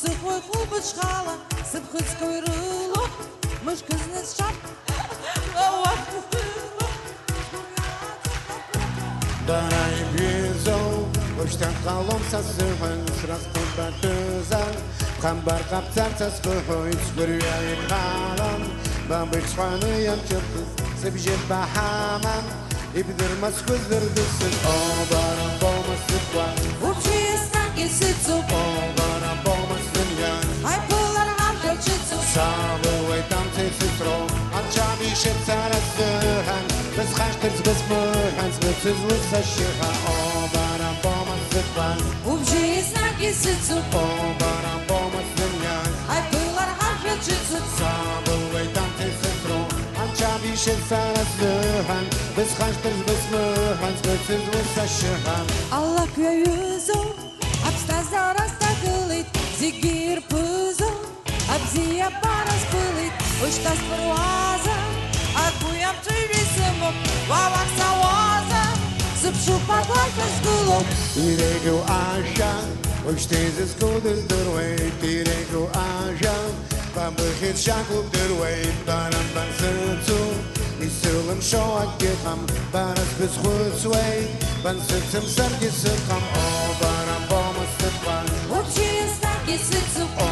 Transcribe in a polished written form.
сухой клубочкала, сыпхыцкой рыло, мышка знес шап. Дарай бизоу, уштан қалом сасыған, шырастың батызан, қамбар қаптар сасқой, скуряй қалам, бабык шваны янчыпыз, сыбжет бахаман, ибдырмас көздірдісін, о, барам болмасы қуан. Учистан кисицу, О, барам болмасын ян, айпылар хамжачицу. сабылай там цеситро, анчам ишет сарасыған, біз қаштырз біз мұхан, сбытсыз лысашыға, о, барам болмасы қуан. Учистан кисицу, О, барам болмасын ян, айпылар хамжачицу. сабылай там цеситро, анчам ишет сарасыған, біз қаштырз біз мұхан, сбытсыз лысашыға. Алла күйізу, абстазда растағылыт, зигир пызу, абзия парас пылыт, ұштас пыруаза, акуям чүйвесімім, вавақ сауаза, зыпшу падлайкас гулом. Tiregu aşan, uçtezis kudur way. Tiregu aşan, pambıhit şakludur way. Baran ban sırtsu, isırlım şoak gitmem. Baras biz khuz way, ban sırtım sargısı kam. O baran bomas tıkvan, Учистан кисицу, o